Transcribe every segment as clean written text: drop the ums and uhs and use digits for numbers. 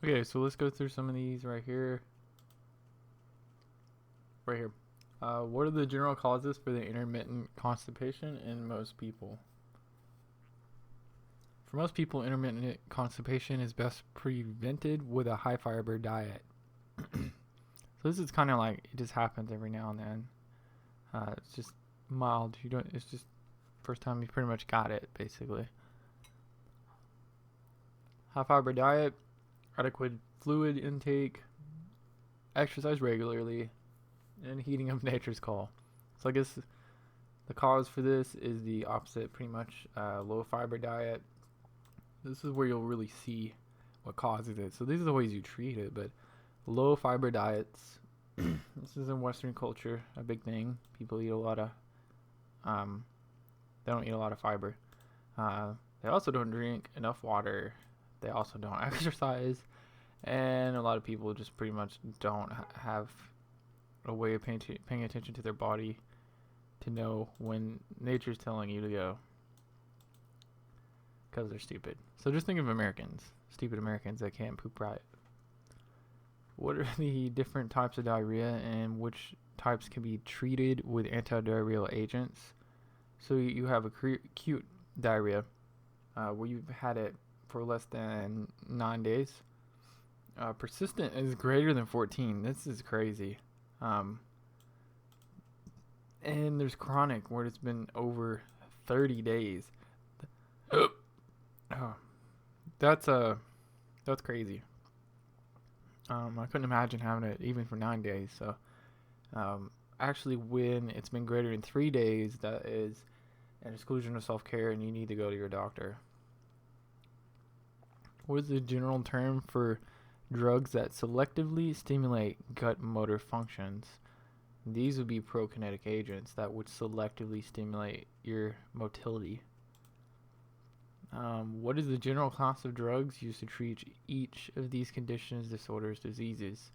Okay, so let's go through some of these right here. Right here. What are the general causes for the intermittent constipation in most people? For most people, intermittent constipation is best prevented with a high fiber diet. So this is kind of like it just happens every now and then. It's just mild. You don't. It's just first time you pretty much got it, basically. High fiber diet, adequate fluid intake, exercise regularly, and heeding of nature's call. So I guess the cause for this is the opposite, pretty much. Low fiber diet. This is where you'll really see what causes it. So these are the ways you treat it, but low fiber diets. This is in Western culture a big thing. People eat a lot of. They don't eat a lot of fiber. They also don't drink enough water. They also don't exercise, and a lot of people just pretty much don't have a way of paying attention to their body to know when nature's telling you to go, because they're stupid. So just think of Americans, stupid Americans that can't poop right. What are the different types of diarrhea and which types can be treated with antidiarrheal agents? So you have acute diarrhea, where you've had it for less than 9 days. Persistent is greater than 14. This is crazy. And there's chronic, where it's been over 30 days. Oh, that's crazy. I couldn't imagine having it even for 9 days. So, actually, when it's been greater than 3 days, that is an exclusion of self-care, and you need to go to your doctor. What is the general term for drugs that selectively stimulate gut motor functions? These would be prokinetic agents that would selectively stimulate your motility. What is the general class of drugs used to treat each of these conditions, disorders, diseases?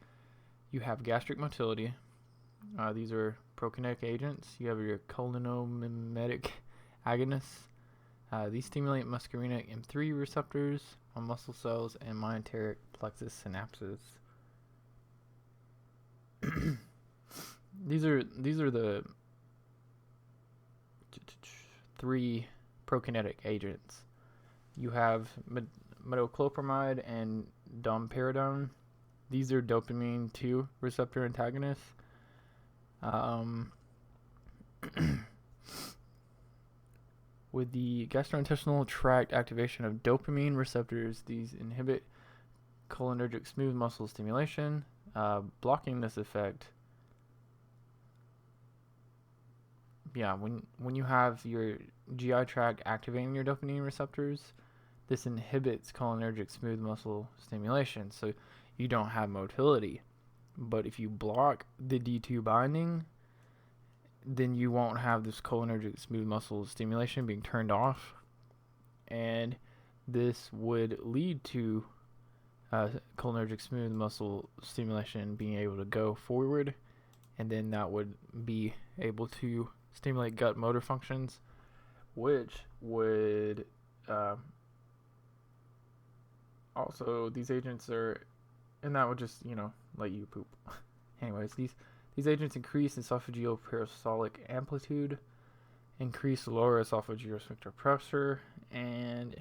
You have gastric motility. These are prokinetic agents. You have your cholinergic agonists. These stimulate muscarinic M3 receptors on muscle cells and myenteric plexus synapses. These are the three prokinetic agents. You have metoclopramide and domperidone. These are dopamine 2 receptor antagonists. With the gastrointestinal tract activation of dopamine receptors, these inhibit cholinergic smooth muscle stimulation. Blocking this effect, when you have your GI tract activating your dopamine receptors, this inhibits cholinergic smooth muscle stimulation, so you don't have motility. But if you block the D2 binding, then you won't have this cholinergic smooth muscle stimulation being turned off, and this would lead to cholinergic smooth muscle stimulation being able to go forward, and then that would be able to stimulate gut motor functions, which would also, these agents are, and that would just let you poop. Anyways, these agents increase esophageal peristaltic amplitude, increase lower esophageal sphincter pressure, and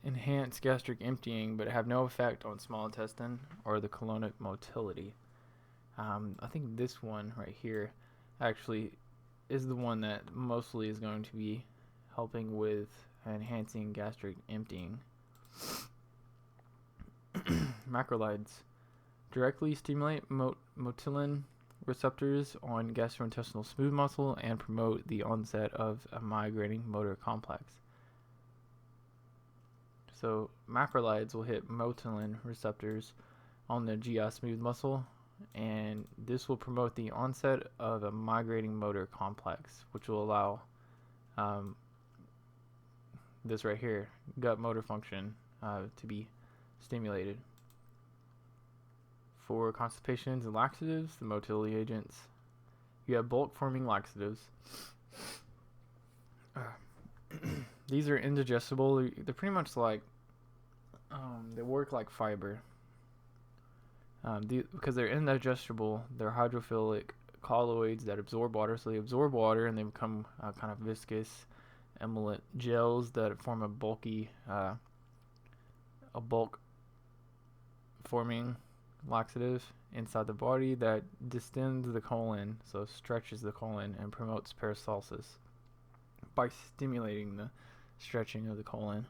enhance gastric emptying, but have no effect on small intestine or the colonic motility. I think this one right here actually is the one that mostly is going to be helping with enhancing gastric emptying. Macrolides directly stimulate motilin receptors on gastrointestinal smooth muscle and promote the onset of a migrating motor complex. So macrolides will hit motilin receptors on the GI smooth muscle, and this will promote the onset of a migrating motor complex, which will allow this right here, gut motor function, to be stimulated. For constipations and laxatives, the motility agents, you have bulk forming laxatives. These are indigestible. They're pretty much like, they work like fiber. Because they're indigestible, they're hydrophilic colloids that absorb water. So they absorb water and they become kind of viscous, emulate gels that form a bulk forming laxative inside the body that distends the colon, so stretches the colon and promotes peristalsis. By stimulating the stretching of the colon,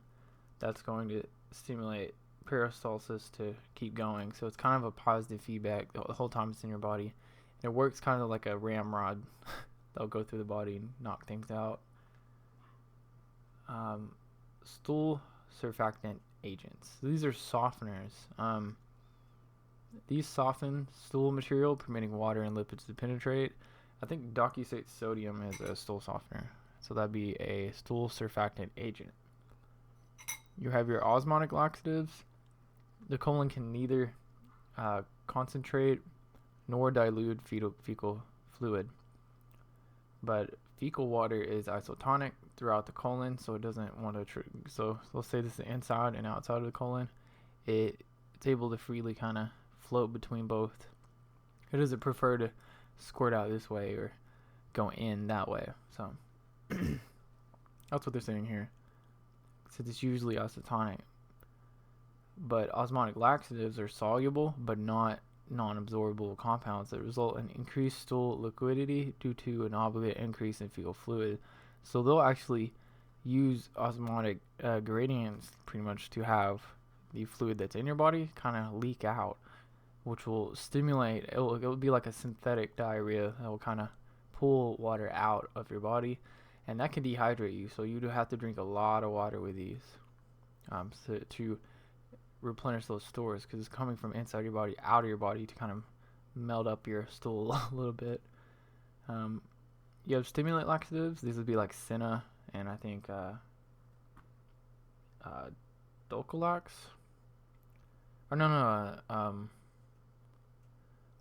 that's going to stimulate peristalsis to keep going. So it's kind of a positive feedback the whole time it's in your body. And it works kind of like a ramrod that'll go through the body and knock things out. Stool surfactant agents. These are softeners. These soften stool material, permitting water and lipids to penetrate. I think docusate sodium is a stool softener. So that'd be a stool surfactant agent. You have your osmotic laxatives. The colon can neither concentrate nor dilute fecal fluid. But fecal water is isotonic throughout the colon, so it doesn't want to. So let's say this is the inside and outside of the colon. It's able to freely kind of float between both. It doesn't prefer to squirt out this way or go in that way. So that's what they're saying here. So it's usually isotonic. But osmotic laxatives are soluble but not non-absorbable compounds that result in increased stool liquidity due to an obligate increase in fecal fluid. So they'll actually use osmotic gradients pretty much to have the fluid that's in your body kind of leak out, which will stimulate. It'll be like a synthetic diarrhea that will kind of pull water out of your body, and that can dehydrate you. So you do have to drink a lot of water with these to replenish those stores, because it's coming from inside your body out of your body to kind of melt up your stool a little bit. You have stimulant laxatives. These would be like Senna and I think Dulcolax. Or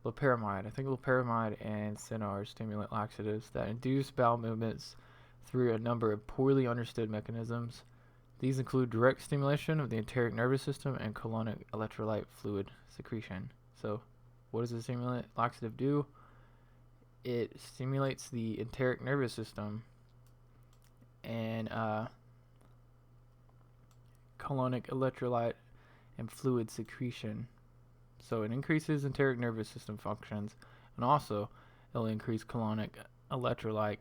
loperamide. I think loperamide and Senna are stimulant laxatives that induce bowel movements through a number of poorly understood mechanisms. These include direct stimulation of the enteric nervous system and colonic electrolyte fluid secretion. So what does a stimulant laxative do? It stimulates the enteric nervous system and colonic electrolyte and fluid secretion. So it increases enteric nervous system functions, and also it'll increase colonic electrolyte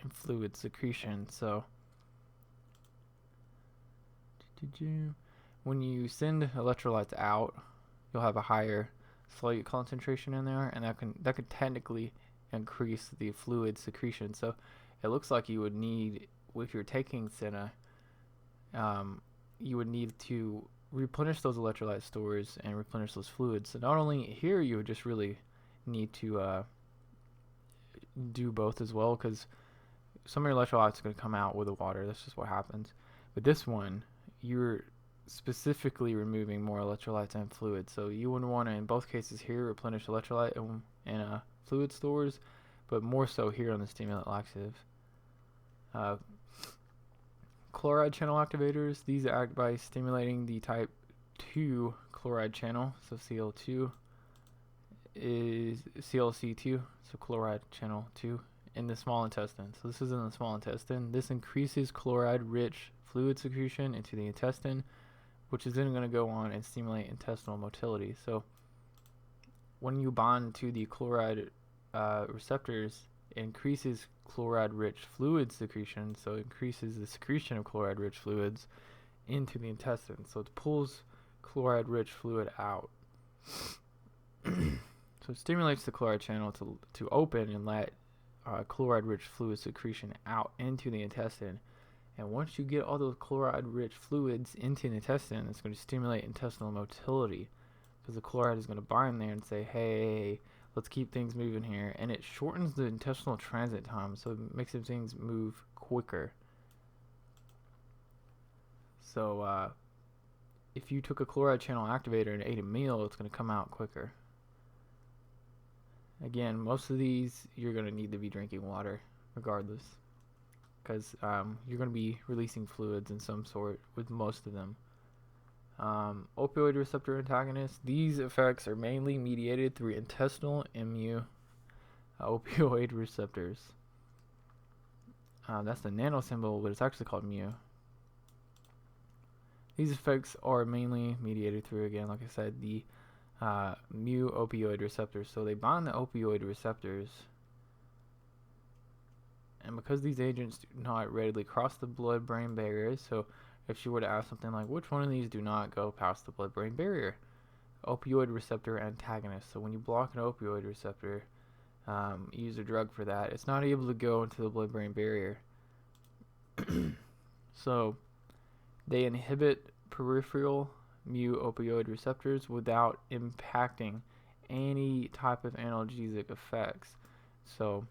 and fluid secretion. So when you send electrolytes out, you'll have a higher solute concentration in there, and that could technically increase the fluid secretion. So it looks like you would need, if you're taking Senna, you would need to replenish those electrolyte stores and replenish those fluids. So not only here, you would just really need to do both as well, because some of your electrolytes are going to come out with the water. That's just what happens. But this one, you're specifically removing more electrolytes and fluids. So you wouldn't want to, in both cases here, replenish electrolyte and fluid stores, but more so here on the stimulant laxatives. Chloride channel activators. These act by stimulating the type 2 chloride channel. So Cl2 is ClC2, so chloride channel 2 in the small intestine. So this is in the small intestine. This increases chloride-rich fluid secretion into the intestine, which is then going to go on and stimulate intestinal motility. So when you bond to the chloride receptors, it increases chloride-rich fluid secretion, so it increases the secretion of chloride-rich fluids into the intestine. So it pulls chloride-rich fluid out. So it stimulates the chloride channel to open and let chloride-rich fluid secretion out into the intestine. And once you get all those chloride-rich fluids into the intestine, it's going to stimulate intestinal motility, because the chloride is going to bind there and say, hey, let's keep things moving here. And it shortens the intestinal transit time, so it makes things move quicker. So if you took a chloride channel activator and ate a meal, it's going to come out quicker. Again, most of these, you're going to need to be drinking water regardless. because you're going to be releasing fluids in some sort with most of them. Opioid receptor antagonists. These effects are mainly mediated through intestinal and opioid receptors. That's the nano symbol, but it's actually called mu. These effects are mainly mediated through, again, like I said, the mu opioid receptors. So they bind the opioid receptors, and because these agents do not readily cross the blood-brain barrier, so if you were to ask something like, which one of these do not go past the blood-brain barrier? Opioid receptor antagonist. So when you block an opioid receptor, use a drug for that, it's not able to go into the blood-brain barrier. So they inhibit peripheral mu opioid receptors without impacting any type of analgesic effects. So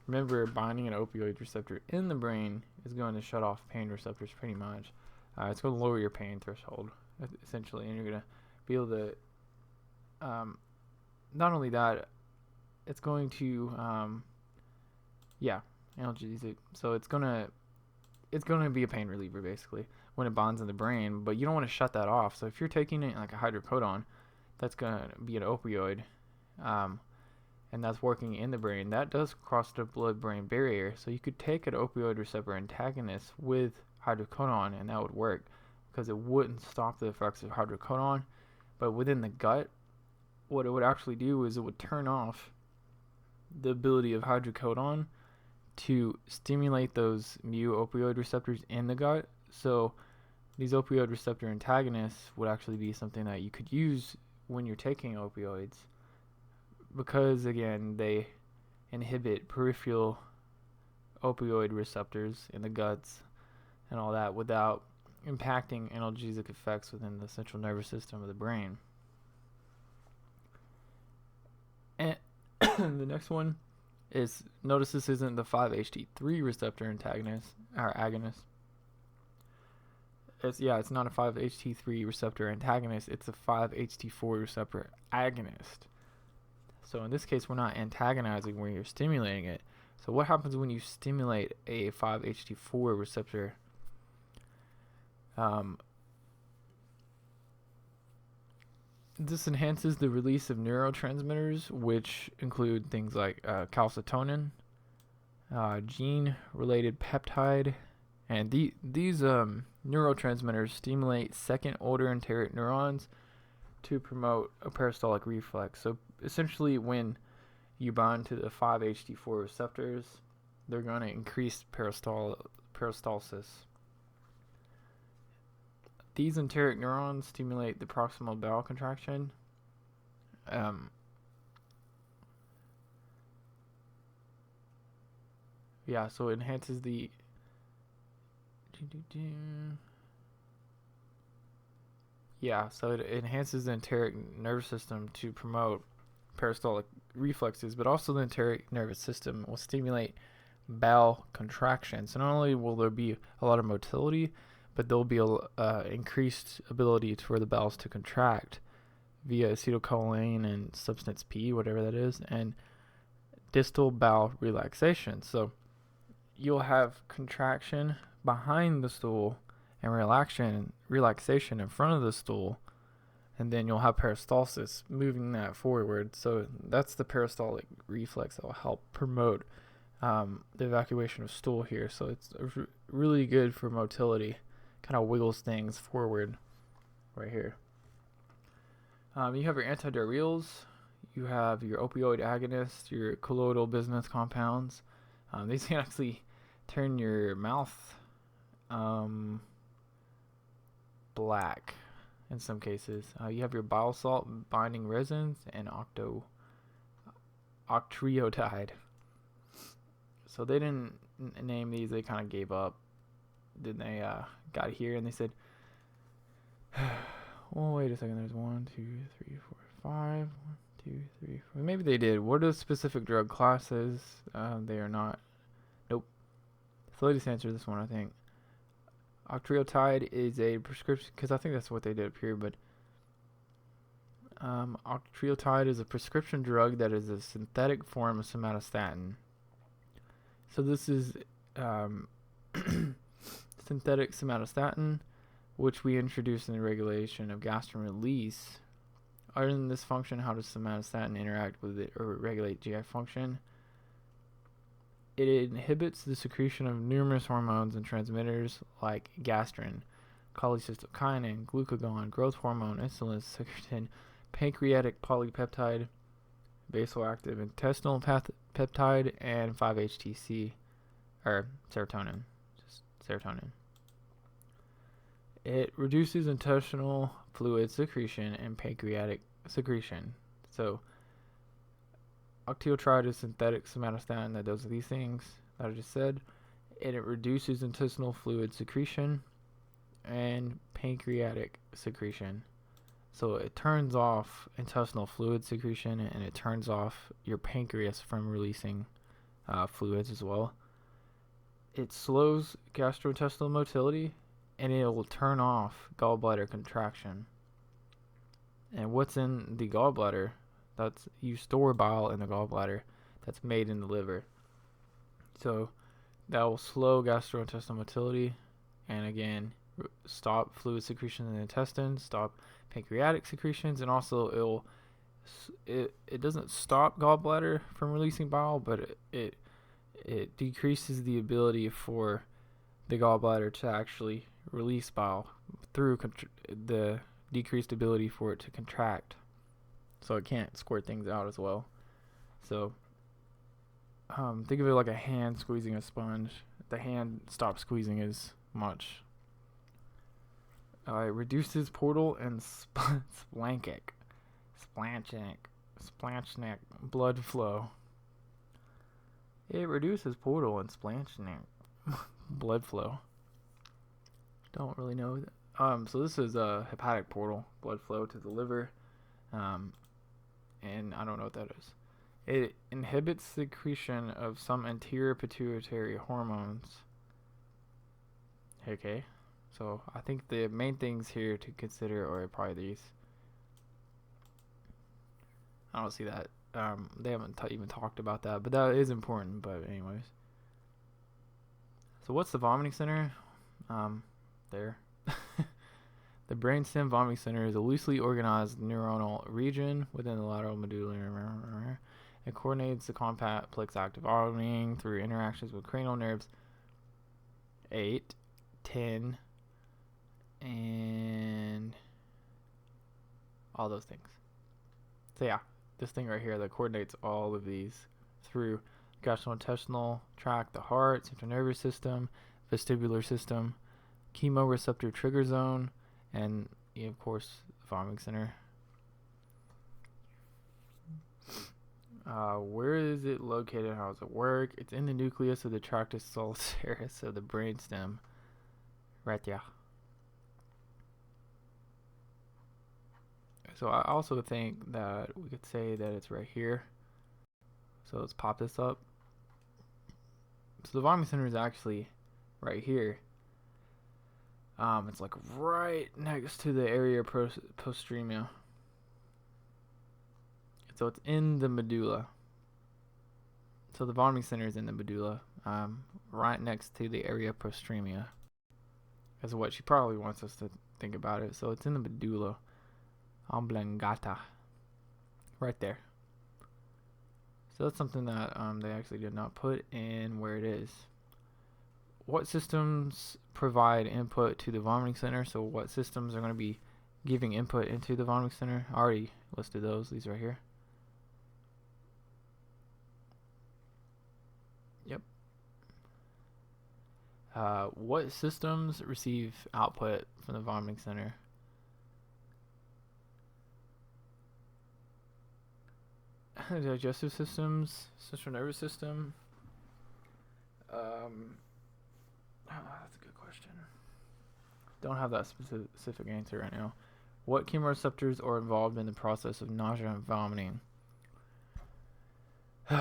remember, binding an opioid receptor in the brain is going to shut off pain receptors pretty much. It's going to lower your pain threshold, essentially, and you're going to be able to, not only that, it's going to, analgesic. So it's going to be a pain reliever, basically, when it bonds in the brain, but you don't want to shut that off. So if you're taking it like a hydrocodone, that's going to be an opioid, and that's working in the brain, that does cross the blood-brain barrier. So you could take an opioid receptor antagonist with hydrocodone, and that would work because it wouldn't stop the effects of hydrocodone. But within the gut, what it would actually do is it would turn off the ability of hydrocodone to stimulate those mu opioid receptors in the gut. So these opioid receptor antagonists would actually be something that you could use when you're taking opioids, because again, they inhibit peripheral opioid receptors in the guts and all that without impacting analgesic effects within the central nervous system of the brain. And the next one is, notice this isn't the 5-HT3 receptor antagonist or agonist. It's not a 5-HT3 receptor antagonist, it's a 5-HT4 receptor agonist. So in this case, we're not antagonizing where you're stimulating it. So what happens when you stimulate a 5-HT4 receptor? This enhances the release of neurotransmitters, which include things like calcitonin, gene-related peptide, and these neurotransmitters stimulate second-order enteric neurons to promote a peristaltic reflex. So essentially, when you bind to the 5-HT4 receptors, they're going to increase peristalsis. These enteric neurons stimulate the proximal bowel contraction. So it enhances the so it enhances the enteric nervous system to promote peristaltic reflexes, but also the enteric nervous system will stimulate bowel contraction. So not only will there be a lot of motility, but there'll be increased ability for the bowels to contract via acetylcholine and substance P, whatever that is, and distal bowel relaxation. So you'll have contraction behind the stool and relaxation in front of the stool, and then you'll have peristalsis moving that forward. So that's the peristaltic reflex that will help promote the evacuation of stool here. So it's really good for motility, kind of wiggles things forward right here. You have your antidiarrheals, you have your opioid agonists, your colloidal bismuth compounds. These can actually turn your mouth black in some cases. You have your bile salt binding resins and octreotide. So they didn't name these, they kind of gave up. Then they got here and they said, well, wait a second, there's 1, 2, 3, 4, 5, 1, 2, 3, 4. Maybe they did. What are specific drug classes? They are not. Nope. So let us answer this one, I think. Octreotide is a prescription, because I think that's what they did up here, but octreotide is a prescription drug that is a synthetic form of somatostatin. So this is Synthetic somatostatin, which we introduced in the regulation of gastrin release. Other than this function, how does somatostatin interact with it or regulate GI function? It inhibits the secretion of numerous hormones and transmitters like gastrin, cholecystokinin, glucagon, growth hormone, insulin, secretin, pancreatic polypeptide, vasoactive intestinal peptide, and 5-HTC, or serotonin. Just serotonin. It reduces intestinal fluid secretion and pancreatic secretion. So, octreotide is synthetic somatostatin that does these things that I just said. And it reduces intestinal fluid secretion and pancreatic secretion. So it turns off intestinal fluid secretion and it turns off your pancreas from releasing fluids as well. It slows gastrointestinal motility and it will turn off gallbladder contraction. And what's in the gallbladder? That's, you store bile in the gallbladder that's made in the liver. So that will slow gastrointestinal motility and again stop fluid secretion in the intestines, stop pancreatic secretions, and also it doesn't stop gallbladder from releasing bile, but it decreases the ability for the gallbladder to actually release bile through the decreased ability for it to contract, so it can't squirt things out as well. So think of it like a hand squeezing a sponge. The hand stops squeezing as much. It reduces portal and splanchnic blood flow. It reduces portal and splanchnic blood flow. Don't really know that. So this is a hepatic portal blood flow to the liver, and I don't know what that is. It inhibits secretion of some anterior pituitary hormones. Okay, so I think the main things here to consider are probably these. I don't see that. They haven't even talked about that, but that is important. But anyways, so what's the vomiting center? There. The brainstem vomiting center is a loosely organized neuronal region within the lateral medulla. It coordinates the complex act of vomiting through interactions with cranial nerves 8, 10, and all those things. So yeah, this thing right here that coordinates all of these through gastrointestinal tract, the heart, central nervous system, vestibular system, chemoreceptor trigger zone, and of course the vomiting center. Where is it located? How does it work? It's in the nucleus of the tractus solitarius of the brainstem, right there. So I also think that we could say that it's right here. So let's pop this up. So the vomiting center is actually right here. It's like right next to the area postremia. So it's in the medulla. So the vomiting center is in the medulla, right next to the area postremia. That's what she probably wants us to think about it. So it's in the medulla oblongata, right there. So that's something that they actually did not put in where it is. What systems provide input to the vomiting center? So what systems are going to be giving input into the vomiting center? I already listed those. These right here. Yep. What systems receive output from the vomiting center? Digestive systems, central nervous system. That's a good question. Don't have that specific answer right now. What chemoreceptors are involved in the process of nausea and vomiting? So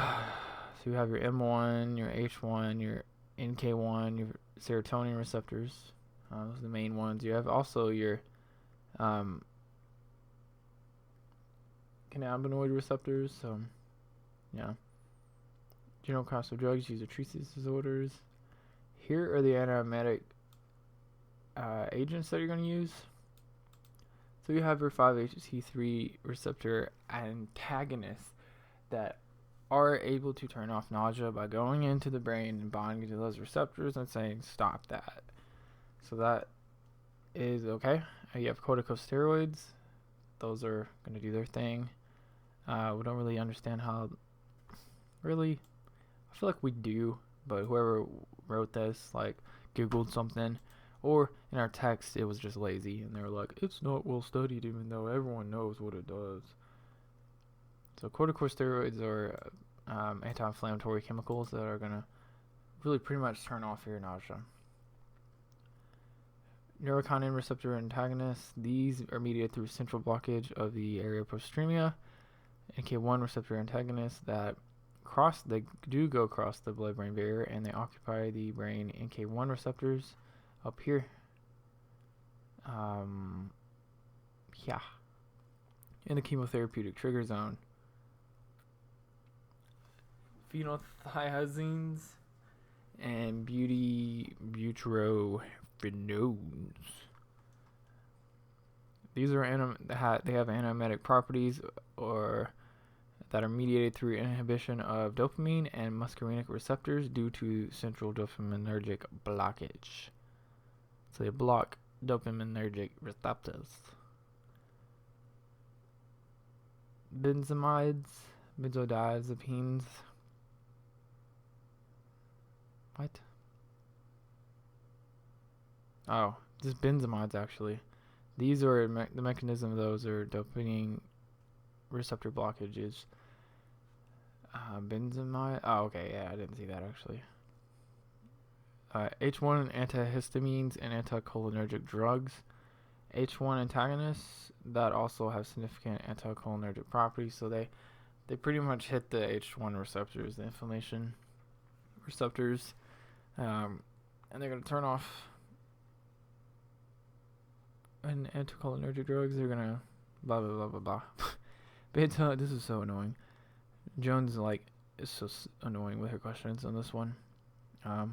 you have your M1, your H1, your NK1, your serotonin receptors. Those are the main ones. You have also your cannabinoid receptors. So, yeah. General class of drugs used to treat these disorders. here are the antiemetic agents that you're going to use. So you have your 5-HT3 receptor antagonists that are able to turn off nausea by going into the brain and binding to those receptors and saying stop that. So that is okay. You have corticosteroids. Those are going to do their thing. We don't really understand how. Really, I feel like we do, but whoever wrote this like Googled something, or in our text it was just lazy and they were like, it's not well studied even though everyone knows what it does. So corticosteroids are anti-inflammatory chemicals that are going to really pretty much turn off your nausea. Neurokinin receptor antagonists, these are mediated through central blockage of the area postremia. NK1 receptor antagonists that they do go across the blood-brain barrier, and they occupy the brain NK1 receptors up here. In the chemotherapeutic trigger zone. Phenothiazines and butyrophenones. These are they have antiemetic properties or that are mediated through inhibition of dopamine and muscarinic receptors due to central dopaminergic blockage. So they block dopaminergic receptors. Benzodiazepines. What? Oh, just benzamides actually. These are the mechanism of those are dopamine receptor blockages. Benzamide. Oh, okay. Yeah, I didn't see that actually. H1 antihistamines and anticholinergic drugs. H1 antagonists that also have significant anticholinergic properties. So they pretty much hit the H1 receptors, the inflammation receptors, and they're going to turn off. And anticholinergic drugs, they're going to blah, blah, blah, blah, blah. But this is so annoying. Jones is so annoying with her questions on this one. Who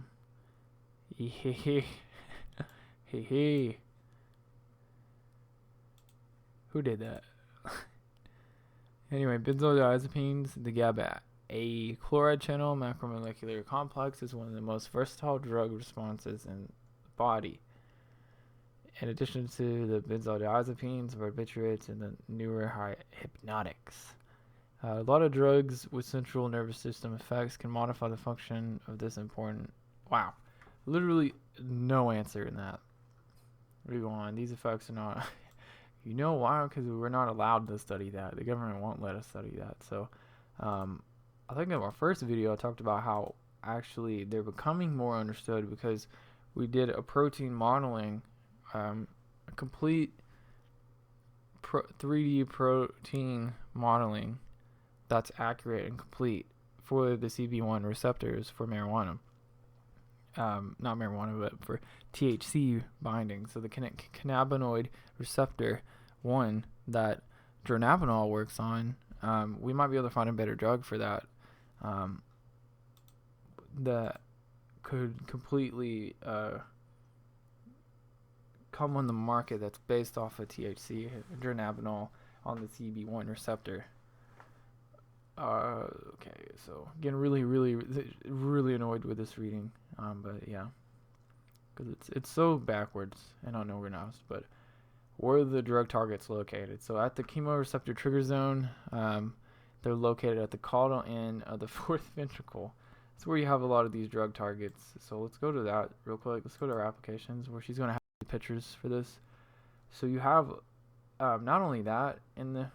did that? Anyway, benzodiazepines, the GABA A chloride channel macromolecular complex is one of the most versatile drug responses in the body. In addition to the benzodiazepines, barbiturates, and the newer hypnotics. A lot of drugs with central nervous system effects can modify the function of this important. Wow. Literally no answer in that. We go on. These effects are not. You know why? Because we're not allowed to study that. The government won't let us study that. So, I think in our first video I talked about how actually they're becoming more understood because we did a protein modeling, a complete 3D protein modeling that's accurate and complete for the CB1 receptors for marijuana. Not marijuana, but for THC binding. So the cannabinoid receptor 1 that dronabinol works on, we might be able to find a better drug for that that could completely come on the market that's based off of THC, dronabinol, on the CB1 receptor. Okay, so getting really annoyed with this reading, but yeah, because it's so backwards and unorganized. But where are the drug targets located? So at the chemoreceptor trigger zone, they're located at the caudal end of the fourth ventricle. That's where you have a lot of these drug targets. So let's go to that real quick. Let's go to our applications where she's going to have the pictures for this. So you have not only that in the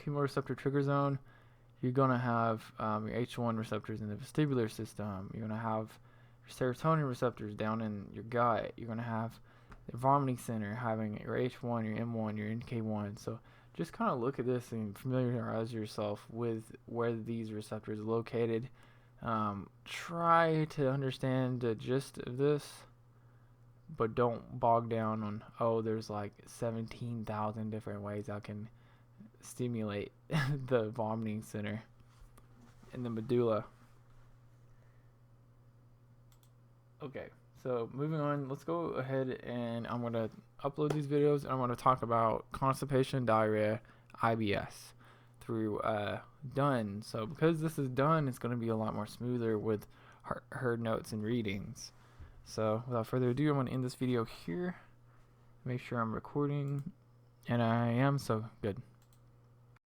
chemoreceptor trigger zone, you're going to have your H1 receptors in the vestibular system. You're going to have your serotonin receptors down in your gut. You're going to have the vomiting center having your H1, your M1, your NK1. So just kind of look at this and familiarize yourself with where these receptors are located. Try to understand the gist of this, but don't bog down on, oh, there's like 17,000 different ways I can stimulate the vomiting center in the medulla. Okay, so moving on, let's go ahead and I'm going to upload these videos and I'm going to talk about constipation, diarrhea, IBS through done. So because this is done, it's going to be a lot more smoother with her notes and readings. So without further ado, I'm going to end this video here. Make sure I'm recording, and I am, so good.